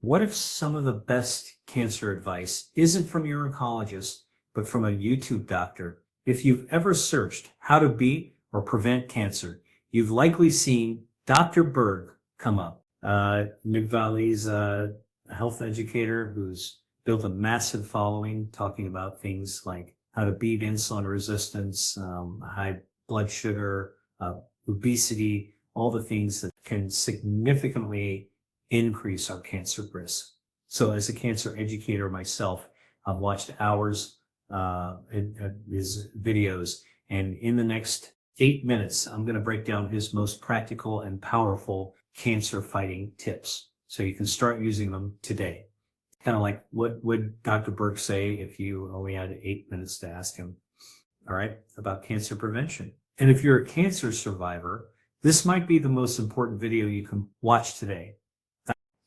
What if some of the best cancer advice isn't from your oncologist, but from a YouTube doctor? If you've ever searched how to beat or prevent cancer, you've likely seen Dr. Berg come up. Nick Valley's a health educator who's built a massive following talking about things like how to beat insulin resistance, high blood sugar, obesity, all the things that can significantly increase our cancer risk. So as a cancer educator myself, I've watched hours in his videos, and in the next 8 minutes, I'm going to break down his most practical and powerful cancer fighting tips. So you can start using them today. Kind of like what would Dr. Berg say if you only had 8 minutes to ask him, all right, about cancer prevention. And if you're a cancer survivor, this might be the most important video you can watch today.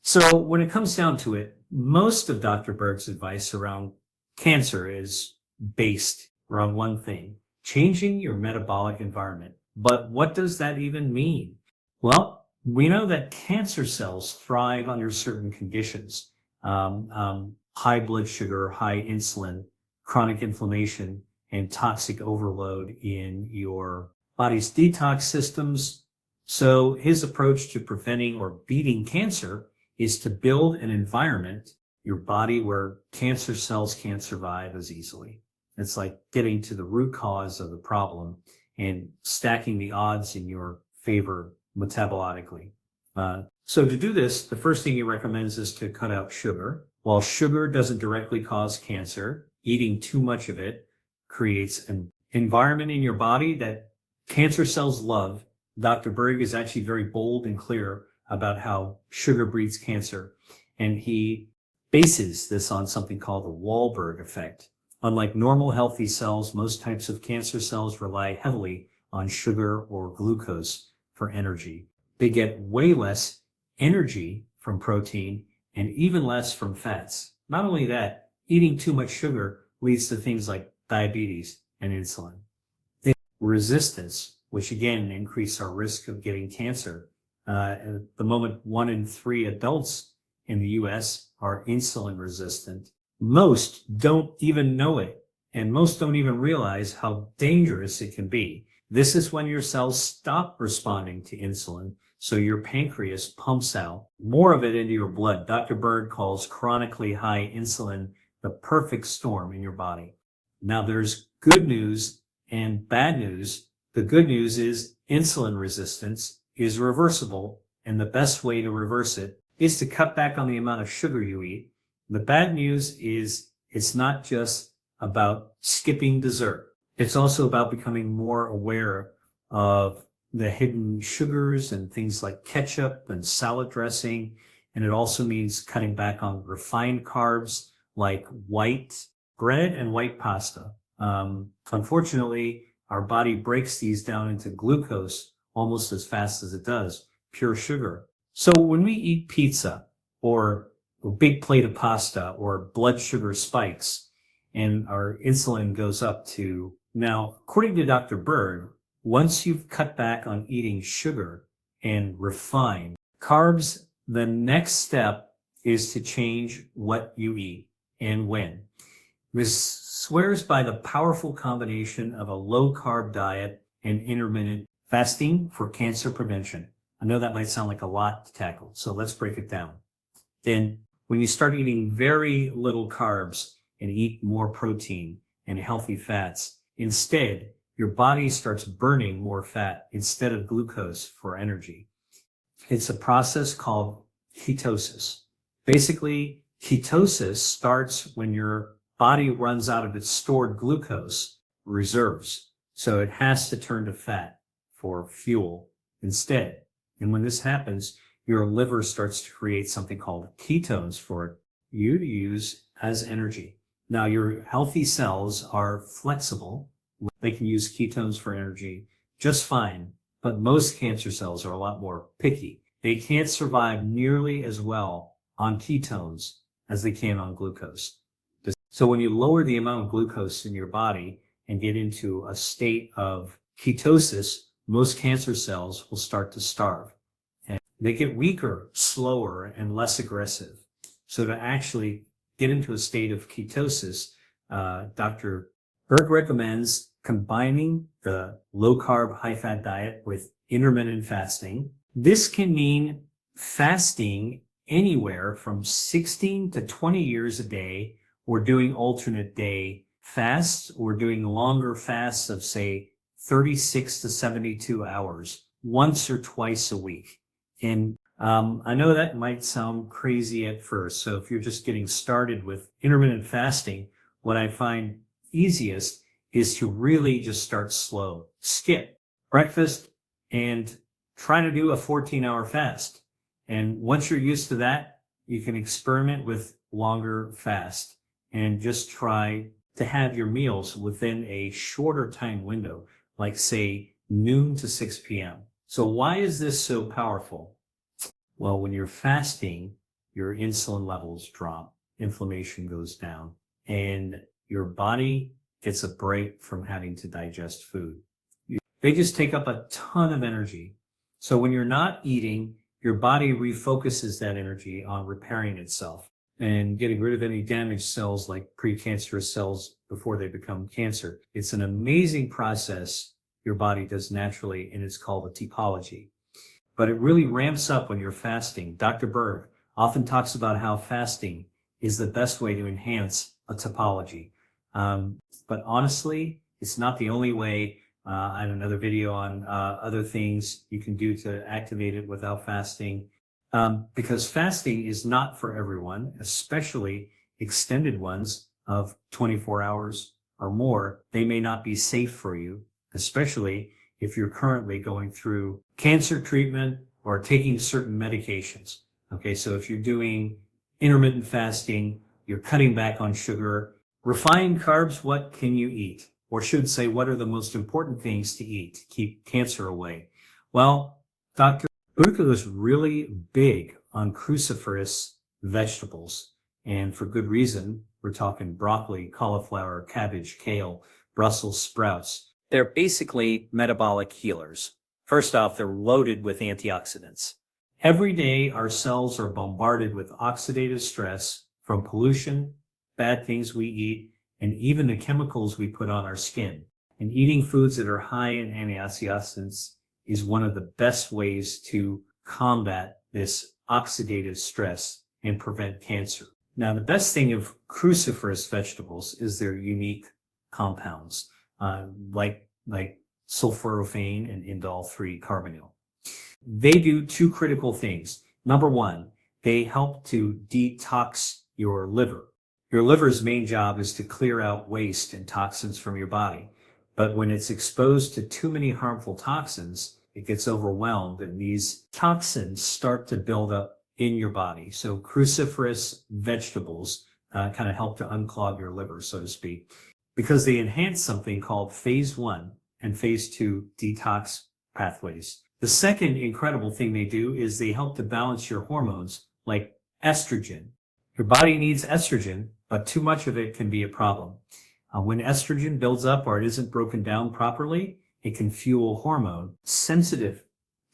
So when it comes down to it, most of Dr. Berg's advice around cancer is based around one thing: changing your metabolic environment. But what does that even mean? Well, we know that cancer cells thrive under certain conditions. High blood sugar, high insulin, chronic inflammation, and toxic overload in your body's detox systems. So his approach to preventing or beating cancer is to build an environment, your body, where cancer cells can't survive as easily. It's like getting to the root cause of the problem and stacking the odds in your favor metabolically. So to do this, the first thing he recommends is to cut out sugar. While sugar doesn't directly cause cancer, eating too much of it creates an environment in your body that cancer cells love. Dr. Berg is actually very bold and clear about how sugar breeds cancer, and he bases this on something called the Wahlberg effect. Unlike normal healthy cells, most types of cancer cells rely heavily on sugar or glucose for energy. They get way less energy from protein and even less from fats. Not only that, eating too much sugar leads to things like diabetes and insulin. Resistance, which again increase our risk of getting cancer. At the moment, 1 in 3 adults in the US are insulin resistant. Most don't even know it, and most don't even realize how dangerous it can be. This is when your cells stop responding to insulin, so your pancreas pumps out more of it into your blood. Dr. Berg calls chronically high insulin the perfect storm in your body. Now, there's good news and bad news. The good news is insulin resistance is reversible, and the best way to reverse it is to cut back on the amount of sugar you eat. The bad news is it's not just about skipping dessert. It's also about becoming more aware of the hidden sugars and things like ketchup and salad dressing. And it also means cutting back on refined carbs like white bread and white pasta. Unfortunately, our body breaks these down into glucose almost as fast as it does pure sugar. So when we eat pizza or a big plate of pasta or blood sugar spikes and our insulin goes up to, now, according to Dr. Berg, once you've cut back on eating sugar and refined carbs, the next step is to change what you eat and when. This swears by the powerful combination of a low-carb diet and intermittent fasting for cancer prevention. I know that might sound like a lot to tackle, so let's break it down. Then, when you start eating very little carbs and eat more protein and healthy fats, instead, your body starts burning more fat instead of glucose for energy. It's a process called ketosis. Basically, ketosis starts when your body runs out of its stored glucose reserves. So it has to turn to fat for fuel instead. And when this happens, your liver starts to create something called ketones for you to use as energy. Now, your healthy cells are flexible. They can use ketones for energy just fine, but most cancer cells are a lot more picky. They can't survive nearly as well on ketones as they can on glucose. So when you lower the amount of glucose in your body and get into a state of ketosis, most cancer cells will start to starve. And they get weaker, slower, and less aggressive. So to actually get into a state of ketosis, Dr. Berg recommends combining the low-carb, high-fat diet with intermittent fasting. This can mean fasting anywhere from 16 to 20 years a day, or doing alternate day fasts, or doing longer fasts of, say, 36 to 72 hours, once or twice a week. And I know that might sound crazy at first. So if you're just getting started with intermittent fasting, what I find easiest is to really just start slow. Skip breakfast and try to do a 14-hour fast. And once you're used to that, you can experiment with longer fast and just try to have your meals within a shorter time window, like say noon to 6 p.m. So why is this so powerful? Well, when you're fasting, your insulin levels drop, inflammation goes down, and your body gets a break from having to digest food. They just take up a ton of energy. So when you're not eating, your body refocuses that energy on repairing itself and getting rid of any damaged cells like precancerous cells before they become cancer. It's an amazing process your body does naturally, and it's called a topology. But it really ramps up when you're fasting. Dr. Berg often talks about how fasting is the best way to enhance a topology. But honestly, it's not the only way. I have another video on other things you can do to activate it without fasting. Because fasting is not for everyone, especially extended ones of 24 hours or more. They may not be safe for you, especially if you're currently going through cancer treatment or taking certain medications. Okay, so if you're doing intermittent fasting, you're cutting back on sugar, refined carbs, what can you eat? Or should say, what are the most important things to eat to keep cancer away? Well, Dr. Buddha is really big on cruciferous vegetables. And for good reason. We're talking broccoli, cauliflower, cabbage, kale, Brussels sprouts. They're basically metabolic healers. First off, they're loaded with antioxidants. Every day, our cells are bombarded with oxidative stress from pollution, bad things we eat, and even the chemicals we put on our skin. And eating foods that are high in antioxidants is one of the best ways to combat this oxidative stress and prevent cancer. Now, the best thing of cruciferous vegetables is their unique compounds. Like sulforaphane and indole-3 carbonyl. They do two critical things. Number one, they help to detox your liver. Your liver's main job is to clear out waste and toxins from your body. But when it's exposed to too many harmful toxins, it gets overwhelmed, and these toxins start to build up in your body. So cruciferous vegetables kind of help to unclog your liver, so to speak, because they enhance something called phase 1 and phase 2 detox pathways. The second incredible thing they do is they help to balance your hormones, like estrogen. Your body needs estrogen, but too much of it can be a problem. When estrogen builds up or it isn't broken down properly, it can fuel hormone-sensitive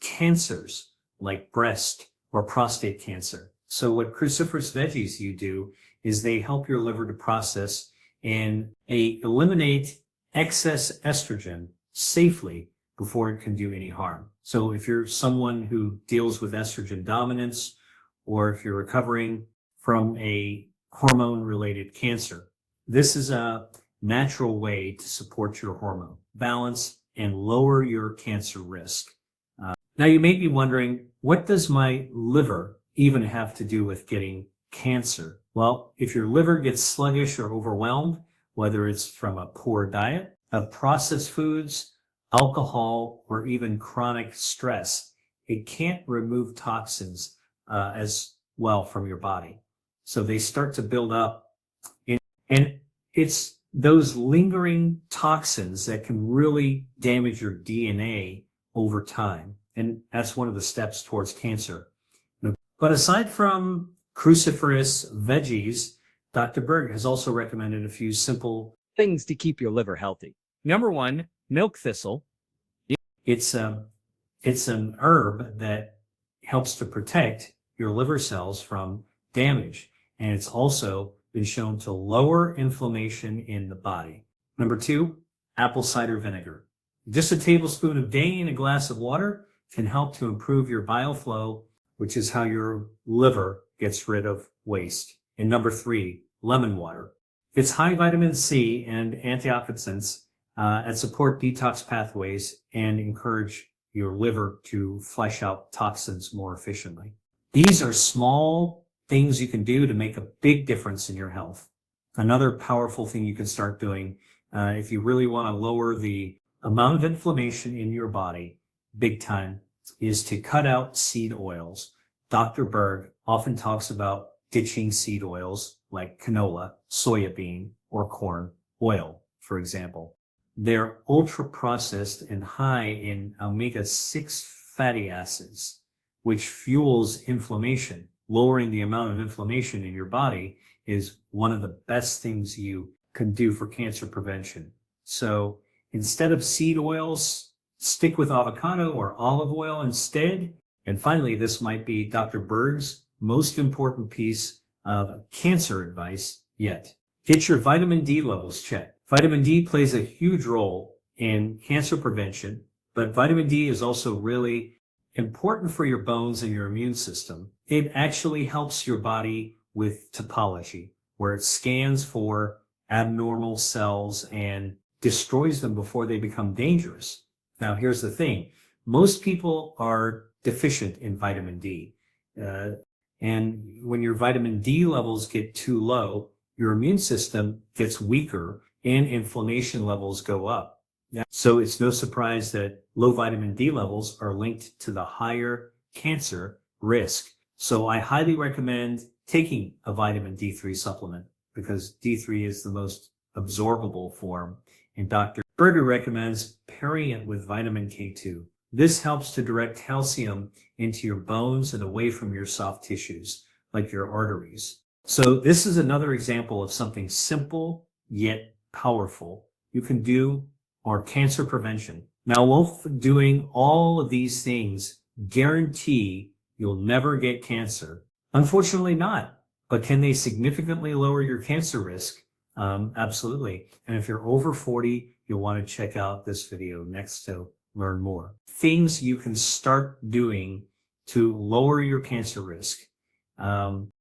cancers like breast or prostate cancer. So what cruciferous veggies do is they help your liver to process and eliminate excess estrogen safely before it can do any harm. So if you're someone who deals with estrogen dominance, or if you're recovering from a hormone-related cancer, this is a natural way to support your hormone balance and lower your cancer risk. Now you may be wondering, what does my liver even have to do with getting cancer? Well, if your liver gets sluggish or overwhelmed, whether it's from a poor diet, of processed foods, alcohol, or even chronic stress, it can't remove toxins as well from your body. So they start to build up, and it's those lingering toxins that can really damage your DNA over time. And that's one of the steps towards cancer. But aside from cruciferous veggies, Dr. Berg has also recommended a few simple things to keep your liver healthy. Number one, milk thistle. It's an herb that helps to protect your liver cells from damage. and it's also been shown to lower inflammation in the body. Number 2, apple cider vinegar. Just a tablespoon a day in a glass of water can help to improve your bile flow, which is how your liver gets rid of waste. And number 3, lemon water. It's high vitamin C and antioxidants that support detox pathways and encourage your liver to flush out toxins more efficiently. These are small things you can do to make a big difference in your health. Another powerful thing you can start doing if you really want to lower the amount of inflammation in your body big time is to cut out seed oils. Dr. Berg often talks about ditching seed oils like canola, soybean, or corn oil, for example. They're ultra processed and high in omega-6 fatty acids, which fuels inflammation. Lowering the amount of inflammation in your body is one of the best things you can do for cancer prevention. So instead of seed oils, stick with avocado or olive oil instead. And finally, this might be Dr. Berg's most important piece of cancer advice yet. Get your vitamin D levels checked. Vitamin D plays a huge role in cancer prevention, but vitamin D is also really important for your bones and your immune system. It actually helps your body with topology, where it scans for abnormal cells and destroys them before they become dangerous. Now, here's the thing. Most people are deficient in vitamin D. And when your vitamin D levels get too low, your immune system gets weaker and inflammation levels go up. So it's no surprise that low vitamin D levels are linked to the higher cancer risk. So I highly recommend taking a vitamin D3 supplement because D3 is the most absorbable form. And Dr. Berger recommends pairing it with vitamin K2. This helps to direct calcium into your bones and away from your soft tissues, like your arteries. So this is another example of something simple yet powerful you can do for cancer prevention. Now, will doing all of these things guarantee you'll never get cancer? Unfortunately not. But can they significantly lower your cancer risk? Absolutely. And if you're over 40, you'll want to check out this video next to learn more. Things you can start doing to lower your cancer risk.